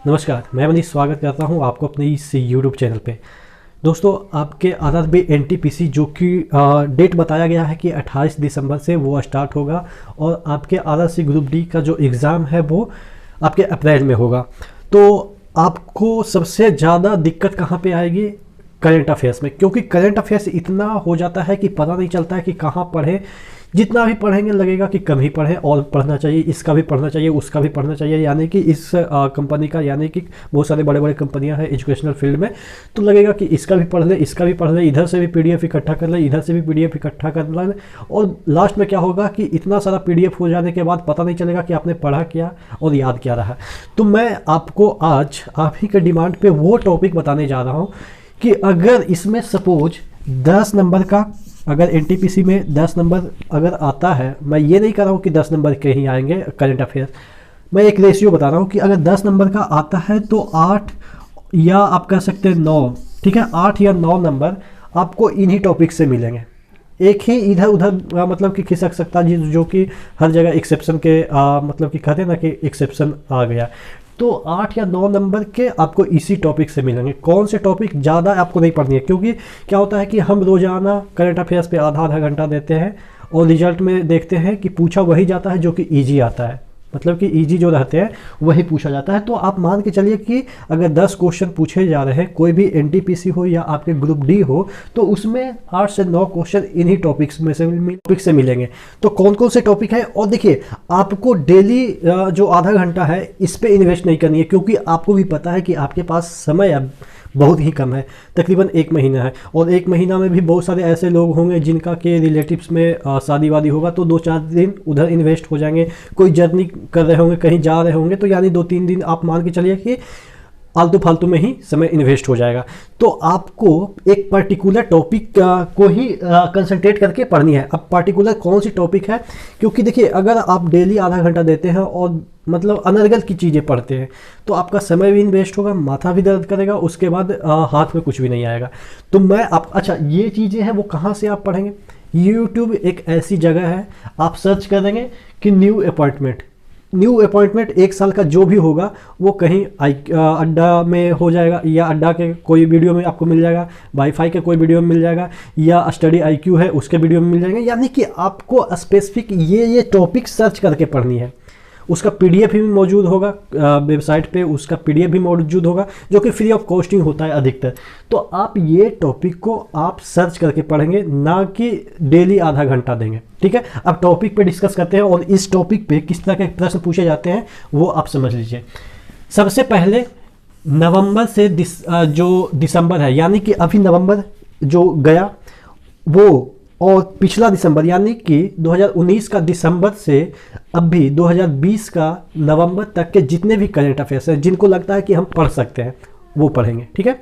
नमस्कार, मैं मनीष स्वागत करता हूं आपको अपने इस यूट्यूब चैनल पे। दोस्तों, आपके आरआरबी एनटीपीसी जो कि डेट बताया गया है कि 28 दिसंबर से वो स्टार्ट होगा और आपके आरआरसी ग्रुप डी का जो एग्ज़ाम है वो आपके अप्रैल में होगा। तो आपको सबसे ज़्यादा दिक्कत कहाँ पे आएगी? करंट अफेयर्स में, क्योंकि करंट अफेयर्स इतना हो जाता है कि पता नहीं चलता है कि कहाँ पढ़ें। जितना भी पढ़ेंगे लगेगा कि कम ही पढ़ें, और पढ़ना चाहिए, इसका भी पढ़ना चाहिए, उसका भी पढ़ना चाहिए। यानी कि इस कंपनी का, यानी कि बहुत सारे बड़े बड़े कंपनियां हैं एजुकेशनल फील्ड में, तो लगेगा कि इसका भी पढ़ ले, इसका भी पढ़ ले, इधर से भी पीडीएफ इकट्ठा कर ले, इधर से भी पीडीएफ इकट्ठा कर ले। और लास्ट में क्या होगा कि इतना सारा पीडीएफ हो जाने के बाद पता नहीं चलेगा कि आपने पढ़ा क्या और याद क्या रहा। तो मैं आपको आज आप ही के डिमांड पे वो टॉपिक बताने जा रहा हूँ कि अगर इसमें सपोज 10 नंबर का, अगर एनटीपीसी में 10 नंबर अगर आता है, मैं ये नहीं कर रहा हूँ कि 10 नंबर के ही आएंगे करंट अफेयर, मैं एक रेशियो बता रहा हूँ कि अगर 10 नंबर का आता है तो 8 या आप कह सकते हैं 9, ठीक है, 8 या 9 नंबर आपको इन्हीं टॉपिक से मिलेंगे। एक ही इधर उधर मतलब कि खिसक सकता है, जो कि हर जगह एक्सेप्शन के मतलब कि कहते हैं ना कि एक्सेप्शन आ गया। तो 8 या 9 नंबर के आपको इसी टॉपिक से मिलेंगे। कौन से टॉपिक ज़्यादा आपको नहीं पढ़नी है, क्योंकि क्या होता है कि हम रोज़ाना करंट अफेयर्स पे आधा आधा घंटा देते हैं और रिजल्ट में देखते हैं कि पूछा वही जाता है जो कि ईजी आता है, मतलब कि ईजी जो रहते हैं वही पूछा जाता है। तो आप मान के चलिए कि अगर 10 क्वेश्चन पूछे जा रहे हैं, कोई भी एनटीपीसी हो या आपके ग्रुप डी हो, तो उसमें 8 से 9 क्वेश्चन इन्हीं टॉपिक्स में से मिलेंगे। तो कौन कौन से टॉपिक है? और देखिए, आपको डेली जो आधा घंटा है इस पर इन्वेस्ट नहीं करनी है, क्योंकि आपको भी पता है कि आपके पास समय अब बहुत ही कम है, तकरीबन 1 महीना है। और 1 महीना में भी बहुत सारे ऐसे लोग होंगे जिनका के रिलेटिव्स में शादी वादी होगा, तो 2-4 दिन उधर इन्वेस्ट हो जाएंगे। कोई जर्नी कर रहे होंगे, कहीं जा रहे होंगे, तो यानी 2-3 दिन आप मान के चलिए कि आलतू फालतू में ही समय इन्वेस्ट हो जाएगा। तो आपको एक पर्टिकुलर टॉपिक को ही कंसंट्रेट करके पढ़नी है। अब पर्टिकुलर कौन सी टॉपिक है, क्योंकि देखिए, अगर आप डेली आधा घंटा देते हैं और मतलब अनर्गल की चीज़ें पढ़ते हैं, तो आपका समय भी इन्वेस्ट होगा, माथा भी दर्द करेगा, उसके बाद हाथ में कुछ भी नहीं आएगा। तो मैं आप अच्छा, ये चीज़ें हैं वो कहाँ से आप पढ़ेंगे? यूट्यूब एक ऐसी जगह है, आप सर्च करेंगे कि न्यू अपॉइंटमेंट 1 साल का जो भी होगा वो कहीं अड्डा में हो जाएगा, या अड्डा के कोई वीडियो में आपको मिल जाएगा, वाईफाई के कोई वीडियो में मिल जाएगा, या स्टडी IQ है उसके वीडियो में मिल जाएगा। यानी कि आपको स्पेसिफिक ये टॉपिक सर्च करके पढ़नी है। उसका पीडीएफ भी मौजूद होगा वेबसाइट पे, उसका पीडीएफ भी मौजूद होगा जो कि फ्री ऑफ कॉस्टिंग होता है अधिकतर। तो आप ये टॉपिक को आप सर्च करके पढ़ेंगे, ना कि डेली आधा घंटा देंगे, ठीक है। अब टॉपिक पे डिस्कस करते हैं और इस टॉपिक पे किस तरह के प्रश्न पूछे जाते हैं वो आप समझ लीजिए। सबसे पहले नवंबर से जो दिसंबर है, यानी कि अभी नवंबर जो गया वो, और पिछला दिसंबर यानी कि 2019 का दिसंबर से अभी 2020 का नवंबर तक के जितने भी करंट अफेयर्स हैं जिनको लगता है कि हम पढ़ सकते हैं वो पढ़ेंगे, ठीक है।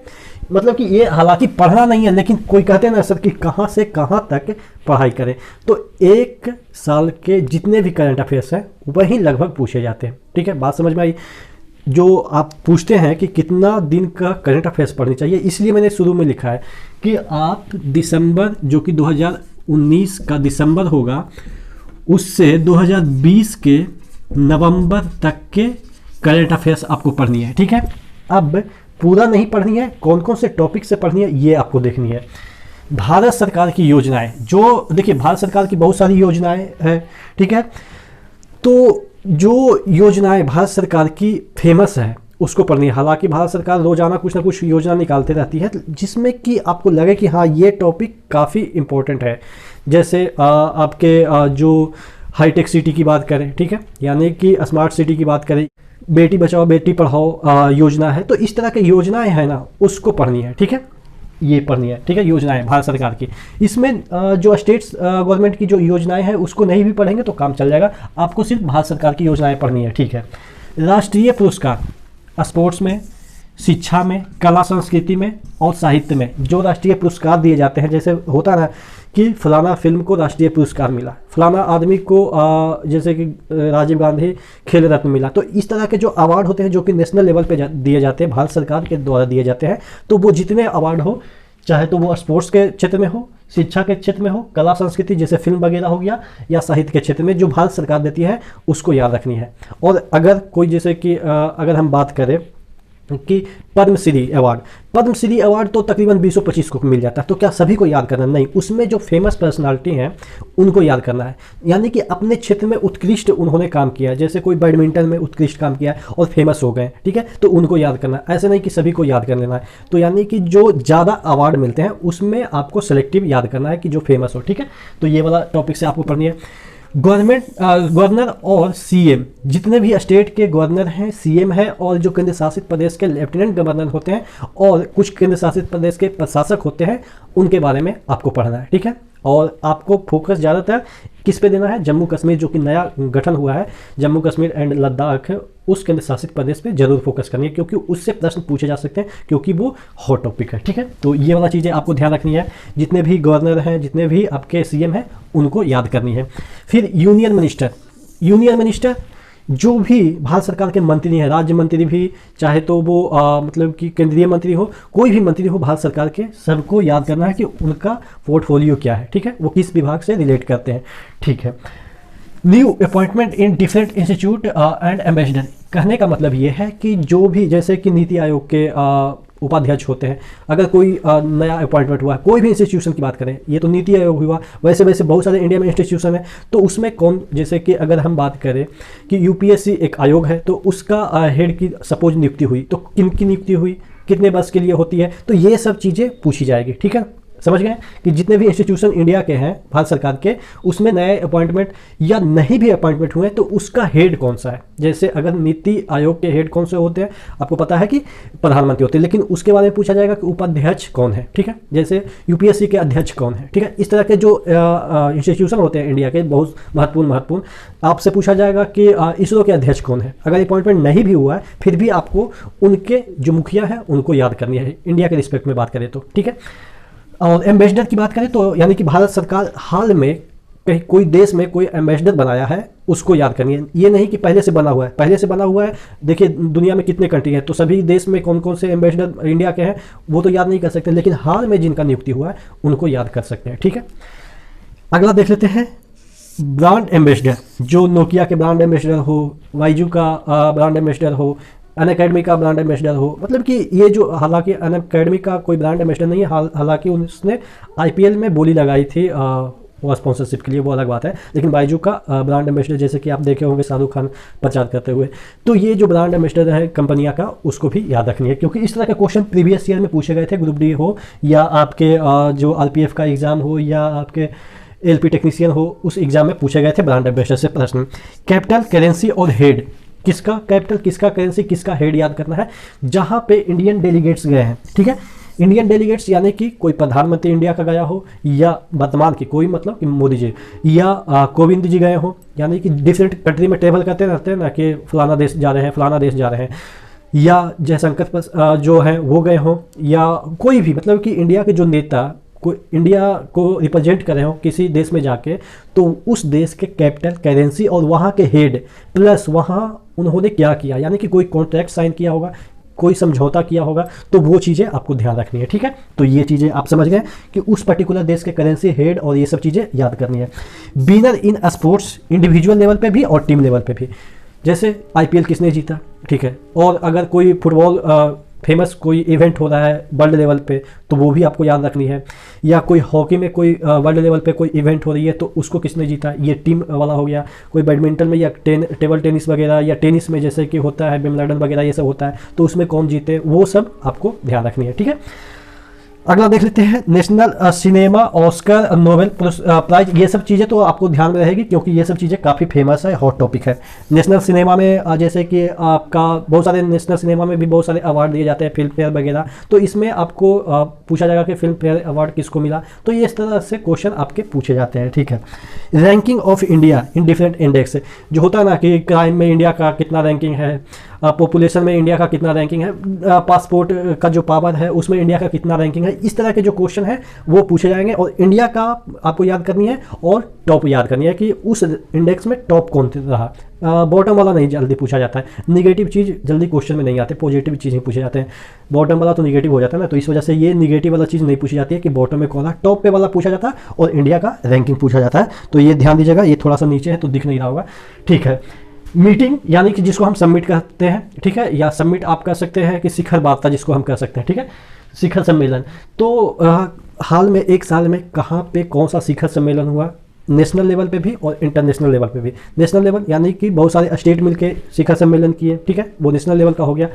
मतलब कि ये हालांकि पढ़ना नहीं है, लेकिन कोई कहते हैं ना सर कि कहाँ से कहाँ तक पढ़ाई करें, तो 1 साल के जितने भी करंट अफेयर्स हैं वही लगभग पूछे जाते हैं, ठीक है। बात समझ में आई? जो आप पूछते हैं कि कितना दिन का करंट अफेयर्स पढ़नी चाहिए, इसलिए मैंने शुरू में लिखा है कि आप दिसंबर, जो कि 2019 का दिसंबर होगा, उससे 2020 के नवंबर तक के करंट अफेयर्स आपको पढ़नी है, ठीक है। अब पूरा नहीं पढ़नी है, कौन कौन से टॉपिक से पढ़नी है ये आपको देखनी है। भारत सरकार की योजनाएं, जो देखिए भारत सरकार की बहुत सारी योजनाएं हैं, ठीक है। तो जो योजनाएं भारत सरकार की फेमस है उसको पढ़नी है। हालांकि भारत सरकार रोजाना कुछ ना कुछ योजना निकालते रहती है जिसमें कि आपको लगे कि हाँ ये टॉपिक काफ़ी इम्पोर्टेंट है। जैसे आपके जो हाईटेक सिटी की बात करें, ठीक है, यानी कि स्मार्ट सिटी की बात करें, बेटी बचाओ बेटी पढ़ाओ योजना है, तो इस तरह की योजनाएं हैं ना, उसको पढ़नी है, ठीक है, ये पढ़नी है, ठीक है, योजनाएं भारत सरकार की। इसमें जो स्टेट्स गवर्नमेंट की जो योजनाएं हैं उसको नहीं भी पढ़ेंगे तो काम चल जाएगा, आपको सिर्फ भारत सरकार की योजनाएं पढ़नी है, ठीक है। राष्ट्रीय पुरस्कार स्पोर्ट्स में, शिक्षा में, कला संस्कृति में और साहित्य में जो राष्ट्रीय पुरस्कार दिए जाते हैं, जैसे होता ना कि फलाना फिल्म को राष्ट्रीय पुरस्कार मिला, फलाना आदमी को जैसे कि राजीव गांधी खेल रत्न मिला, तो इस तरह के जो अवार्ड होते हैं जो कि नेशनल लेवल पे दिए जाते हैं, भारत सरकार के द्वारा दिए जाते हैं, तो वो जितने अवार्ड हो, चाहे तो वो स्पोर्ट्स के क्षेत्र में हो, शिक्षा के क्षेत्र में हो, कला संस्कृति जैसे फिल्म वगैरह हो गया, या साहित्य के क्षेत्र में, जो भारत सरकार देती है उसको याद रखनी है। और अगर कोई जैसे कि अगर हम बात करें कि पद्मश्री अवार्ड, पद्मश्री अवार्ड तो तकरीबन 20-25 को मिल जाता है, तो क्या सभी को याद करना? नहीं, उसमें जो फेमस पर्सनालिटी हैं उनको याद करना है, यानी कि अपने क्षेत्र में उत्कृष्ट उन्होंने काम किया है, जैसे कोई बैडमिंटन में उत्कृष्ट काम किया है और फेमस हो गए, ठीक है, तो उनको याद करना है, ऐसे नहीं कि सभी को याद कर लेना है। तो यानी कि जो ज़्यादा अवार्ड मिलते हैं उसमें आपको सेलेक्टिव याद करना है कि जो फेमस हो, ठीक है। तो ये वाला टॉपिक से आपको पढ़नी है। गवर्नर और सीएम, जितने भी स्टेट के गवर्नर हैं, सीएम है, और जो केंद्र शासित प्रदेश के लेफ्टिनेंट गवर्नर होते हैं और कुछ केंद्र शासित प्रदेश के प्रशासक होते हैं, उनके बारे में आपको पढ़ना है, ठीक है। और आपको फोकस ज़्यादातर किस पे देना है? जम्मू कश्मीर जो कि नया गठन हुआ है, जम्मू कश्मीर एंड लद्दाख, उस केंद्र शासित प्रदेश पे जरूर फोकस करनी है, क्योंकि उससे प्रश्न पूछे जा सकते हैं, क्योंकि वो हॉट टॉपिक है, ठीक है। तो ये वाला चीज़ें आपको ध्यान रखनी है, जितने भी गवर्नर हैं, जितने भी आपके सीएम हैं, उनको याद करनी है। फिर यूनियन मिनिस्टर जो भी भारत सरकार के मंत्री हैं, राज्य मंत्री भी, चाहे तो वो मतलब कि केंद्रीय मंत्री हो, कोई भी मंत्री हो भारत सरकार के, सबको याद करना है कि उनका पोर्टफोलियो क्या है, ठीक है, वो किस विभाग से रिलेट करते हैं, ठीक है। New appointment in different institute and ambassador, कहने का मतलब ये है कि जो भी, जैसे कि नीति आयोग के उपाध्यक्ष होते हैं, अगर कोई नया अपॉइंटमेंट हुआ है, कोई भी इंस्टीट्यूशन की बात करें, ये तो नीति आयोग हुआ, वैसे वैसे बहुत सारे इंडिया में इंस्टीट्यूशन है, तो उसमें कौन, जैसे कि अगर हम बात करें कि यूपीएससी एक आयोग है, तो उसका हेड की सपोज नियुक्ति हुई, तो किन की नियुक्ति हुई, कितने वर्ष के लिए होती है, तो ये सब चीज़ें पूछी जाएगी, ठीक है। समझ गए कि जितने भी इंस्टीट्यूशन इंडिया के हैं भारत सरकार के, उसमें नए अपॉइंटमेंट या नहीं भी अपॉइंटमेंट हुए तो उसका हेड कौन सा है। जैसे अगर नीति आयोग के हेड कौन से होते हैं, आपको पता है कि प्रधानमंत्री होते हैं, लेकिन उसके बारे में पूछा जाएगा कि उपाध्यक्ष कौन है, ठीक है, जैसे यूपीएससी के अध्यक्ष कौन है, ठीक है। इस तरह के जो इंस्टीट्यूशन होते हैं इंडिया के बहुत महत्वपूर्ण, आपसे पूछा जाएगा कि इसरो के अध्यक्ष कौन है। अगर अपॉइंटमेंट नहीं भी हुआ है, फिर भी आपको उनके जो मुखिया हैं उनको याद करनी है, इंडिया के रिस्पेक्ट में बात करें तो, ठीक है। और एम्बेसडर की बात करें तो यानी कि भारत सरकार हाल में कहीं कोई देश में कोई एम्बेसडर बनाया है, उसको याद करनी है। ये नहीं कि पहले से बना हुआ है, पहले से बना हुआ है, देखिए दुनिया में कितने कंट्री हैं, तो सभी देश में कौन कौन से एम्बेसडर इंडिया के हैं वो तो याद नहीं कर सकते, लेकिन हाल में जिनका नियुक्ति हुआ है उनको याद कर सकते हैं, ठीक है। अगला देख लेते हैं ब्रांड एम्बेसडर, जो नोकिया के ब्रांड एम्बेसडर हो, वाईजू का ब्रांड एम्बेसडर हो, अनअकैडमी का ब्रांड एम्बेसडर हो, मतलब कि ये जो, हालांकि अनअकैडमी का कोई ब्रांड एम्बेसडर नहीं है, हालांकि उसने आईपीएल में बोली लगाई थी वो स्पॉन्सरशिप के लिए, वो अलग बात है, लेकिन बाइजू का ब्रांड एम्बेसडर जैसे कि आप देखे होंगे शाहरुख खान प्रचार करते हुए, तो ये जो ब्रांड एम्बेसडर है कंपनियां का, उसको भी याद रखनी है, क्योंकि इस तरह के क्वेश्चन प्रीवियस ईयर में पूछे गए थे, ग्रुप डी हो या आपके जो आरपीएफ का एग्जाम हो या आपके एलपी टेक्नीशियन हो, उस एग्जाम में पूछे गए थे ब्रांड एम्बेसडर से प्रश्न। कैपिटल, करेंसी और हेड, किसका कैपिटल, किसका करेंसी, किसका हेड याद करना है, जहां पे इंडियन डेलीगेट्स गए हैं, ठीक है। इंडियन डेलीगेट्स यानी कि कोई प्रधानमंत्री इंडिया का गया हो, या वर्तमान की कोई, मतलब कि मोदी जी या कोविंद जी गए हो, यानी कि डिफरेंट कंट्री में ट्रेवल करते रहते हैं ना, कि फलाना देश जा रहे हैं, फलाना देश जा रहे हैं, या जयशंकर जो है वो गए हों, या कोई भी, मतलब कि इंडिया के जो नेता कोई इंडिया को रिप्रेजेंट कर रहे हो किसी देश में जाके, तो उस देश के कैपिटल, करेंसी और वहाँ के हेड, प्लस वहाँ उन्होंने क्या किया, यानी कि कोई कॉन्ट्रैक्ट साइन किया होगा, कोई समझौता किया होगा, तो वो चीज़ें आपको ध्यान रखनी है, ठीक है। तो ये चीज़ें आप समझ गए कि उस पर्टिकुलर देश के करेंसी, हेड और ये सब चीज़ें याद करनी है। Winner in sports, individual level पे भी और टीम लेवल पे भी, जैसे आईपीएल किसने जीता, ठीक है, और अगर कोई फुटबॉल फेमस कोई इवेंट हो रहा है वर्ल्ड लेवल पे, तो वो भी आपको याद रखनी है, या कोई हॉकी में कोई वर्ल्ड लेवल पे कोई इवेंट हो रही है, तो उसको किसने जीता, ये टीम वाला हो गया। कोई बैडमिंटन में या टेबल टेनिस वगैरह, या टेनिस में जैसे कि होता है विंबलडन वगैरह, ये सब होता है, तो उसमें कौन जीते, वो सब आपको ध्यान रखनी है, ठीक है। अगला देख लेते हैं national cinema Oscar Nobel prize, ये सब चीज़ें तो आपको ध्यान में रहेगी, क्योंकि ये सब चीज़ें काफ़ी फेमस है, हॉट टॉपिक है। नेशनल सिनेमा में जैसे कि आपका बहुत सारे नेशनल सिनेमा में भी बहुत सारे अवार्ड दिए जाते हैं, फिल्म फेयर वगैरह, तो इसमें आपको पूछा जाएगा कि फिल्म फेयर अवार्ड किसको मिला, तो ये इस तरह से क्वेश्चन आपके पूछे जाते हैं, ठीक है। Ranking of India in different index, जो होता है ना कि क्राइम में इंडिया का कितना रैंकिंग है, पॉपुलेशन में इंडिया का कितना रैंकिंग है, पासपोर्ट का जो पावर है उसमें इंडिया का कितना रैंकिंग है, इस तरह के जो क्वेश्चन है वो पूछे जाएंगे, और इंडिया का आपको याद करनी है और टॉप याद करनी है कि उस इंडेक्स में टॉप कौन रहा। बॉटम वाला नहीं जल्दी पूछा जाता है, निगेटिव चीज़ जल्दी क्वेश्चन में नहीं आते, पॉजिटिव चीज़ ही पूछे जाते हैं, बॉटम वाला तो निगेटिव हो जाता है ना, तो इस वजह से ये निगेटिव वाला चीज़ नहीं पूछी जाती है कि बॉटम में कौन है, टॉप पे वाला पूछा जाता है और इंडिया का रैंकिंग पूछा जाता है, तो ये ध्यान दीजिएगा। ये थोड़ा सा नीचे है तो दिख नहीं रहा होगा, ठीक है। मीटिंग यानी कि जिसको हम सबमिट करते हैं, ठीक है, या सबमिट आप कर सकते हैं कि शिखर वार्ता जिसको हम कर सकते हैं, ठीक है, शिखर सम्मेलन। तो हाल में एक साल में कहाँ पे कौन सा शिखर सम्मेलन हुआ, नेशनल लेवल पे भी और इंटरनेशनल लेवल पे भी। नेशनल लेवल यानी कि बहुत सारे स्टेट मिलके शिखर सम्मेलन किए, ठीक है, वो नेशनल लेवल का हो गया।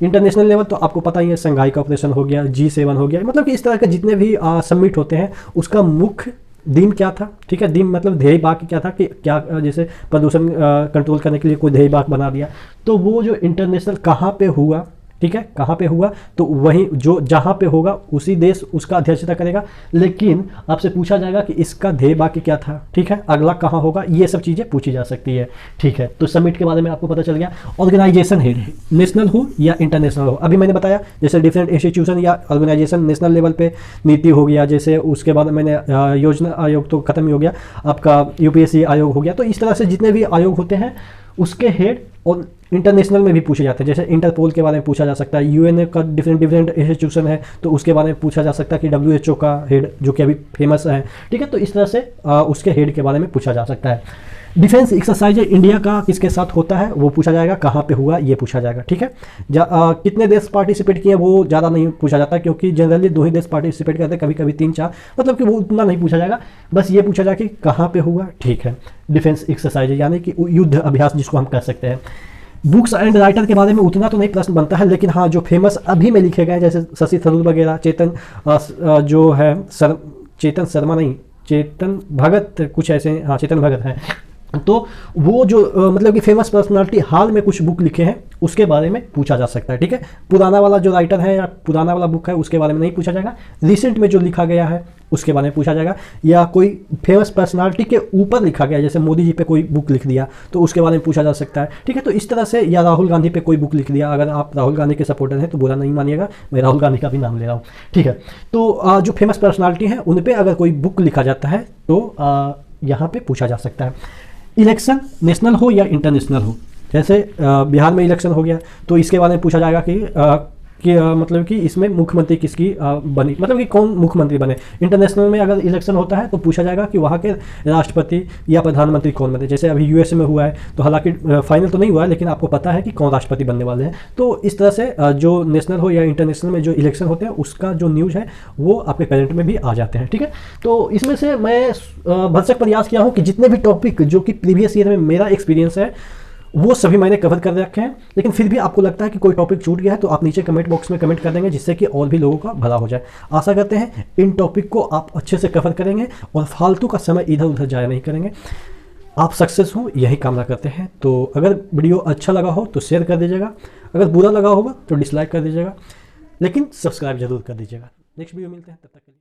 इंटरनेशनल लेवल तो आपको पता ही है, संघाई कॉर्पोरेशन हो गया, G7 हो गया, मतलब कि इस तरह के जितने भी समिट होते हैं उसका मुख्य दीम क्या था, ठीक है, दीम मतलब ध्येय वाक्य क्या था कि क्या, जैसे प्रदूषण कंट्रोल करने के लिए कोई ध्येय वाक्य बना दिया। तो वो जो इंटरनेशनल कहाँ पे हुआ, ठीक है, कहाँ पे हुआ, तो वहीं जो जहाँ पे होगा उसी देश उसका अध्यक्षता करेगा। लेकिन आपसे पूछा जाएगा कि इसका ध्येय वाक्य क्या था, ठीक है, अगला कहाँ होगा, ये सब चीज़ें पूछी जा सकती है, ठीक है। तो समिट के बारे में आपको पता चल गया। ऑर्गेनाइजेशन है, नेशनल हो या इंटरनेशनल हो, अभी मैंने बताया जैसे डिफरेंट इंस्टीट्यूशन या ऑर्गेनाइजेशन नेशनल लेवल पे नीति हो गया, जैसे उसके बाद मैंने योजना आयोग तो खत्म ही हो गया, आपका UPSC आयोग हो गया। तो इस तरह से जितने भी आयोग होते हैं उसके हेड और इंटरनेशनल में भी पूछे जाते हैं, जैसे इंटरपोल के बारे में पूछा जा सकता है, UN का डिफरेंट इंस्टीट्यूशन है तो उसके बारे में पूछा जा सकता है कि WHO का हेड जो कि अभी फेमस है, ठीक है। तो इस तरह से उसके हेड के बारे में पूछा जा सकता है। डिफेंस एक्सरसाइज इंडिया का किसके साथ होता है वो पूछा जाएगा, कहाँ पे हुआ ये पूछा जाएगा, ठीक है। कितने देश पार्टिसिपेट किए वो ज़्यादा नहीं पूछा जाता, क्योंकि जनरली 2 ही देश पार्टिसिपेट करते हैं, कभी कभी 3-4, मतलब कि वो उतना नहीं पूछा जाएगा। बस ये पूछा जाएगा कि कहाँ पे हुआ, ठीक है। डिफेंस एक्सरसाइज यानी कि युद्ध अभ्यास जिसको हम कह सकते हैं। बुक्स एंड राइटर के बारे में उतना तो नहीं प्रश्न बनता है, लेकिन हाँ जो फेमस अभी में लिखे गए जैसे शशि थरूर वगैरह, चेतन जो है चेतन शर्मा नहीं, चेतन भगत कुछ ऐसे, हाँ चेतन भगत हैं, तो वो जो मतलब कि फेमस पर्सनालिटी हाल में कुछ बुक लिखे हैं उसके बारे में पूछा जा सकता है, ठीक है। पुराना वाला जो राइटर है या पुराना वाला बुक है उसके बारे में नहीं पूछा जाएगा, रिसेंट में जो लिखा गया है उसके बारे में पूछा जाएगा, या कोई फेमस पर्सनालिटी के ऊपर लिखा गया जैसे मोदी जी पे कोई बुक लिख दिया तो उसके बारे में पूछा जा सकता है, ठीक है। तो इस तरह से, या राहुल गांधी पे कोई बुक लिख दिया, अगर आप राहुल गांधी के सपोर्टर हैं तो बुरा नहीं मानिएगा, मैं राहुल गांधी का भी नाम ले रहा हूँ, ठीक है। तो जो फेमस पर्सनालिटी हैं उन पर अगर कोई बुक लिखा जाता है तो यहाँ पर पूछा जा सकता है। इलेक्शन नेशनल हो या इंटरनेशनल हो, जैसे बिहार में इलेक्शन हो गया तो इसके बारे में पूछा जाएगा कि मतलब कि इसमें मुख्यमंत्री किसकी बनी, मतलब कि कौन मुख्यमंत्री बने। इंटरनेशनल में अगर इलेक्शन होता है तो पूछा जाएगा कि वहाँ के राष्ट्रपति या प्रधानमंत्री कौन बने, जैसे अभी USA में हुआ है तो हालांकि फाइनल तो नहीं हुआ है लेकिन आपको पता है कि कौन राष्ट्रपति बनने वाले हैं। तो इस तरह से जो नेशनल हो या इंटरनेशनल में जो इलेक्शन होते हैं उसका जो न्यूज़ है वो आपके करंट में भी आ जाते हैं, ठीक है। तो इसमें से मैं भरसक प्रयास किया हूँ कि जितने भी टॉपिक जो कि प्रीवियस ईयर में मेरा एक्सपीरियंस है वो सभी मैंने कवर कर रखे हैं, लेकिन फिर भी आपको लगता है कि कोई टॉपिक छूट गया है तो आप नीचे कमेंट बॉक्स में कमेंट कर देंगे जिससे कि और भी लोगों का भला हो जाए। आशा करते हैं इन टॉपिक को आप अच्छे से कवर करेंगे और फालतू का समय इधर उधर जाया नहीं करेंगे। आप सक्सेस हो यही कामना करते हैं। तो अगर वीडियो अच्छा लगा हो तो शेयर कर दीजिएगा, अगर बुरा लगा होगा तो डिसलाइक कर दीजिएगा, लेकिन सब्सक्राइब जरूर कर दीजिएगा। नेक्स्ट वीडियो मिलते हैं, तब तक के लिए।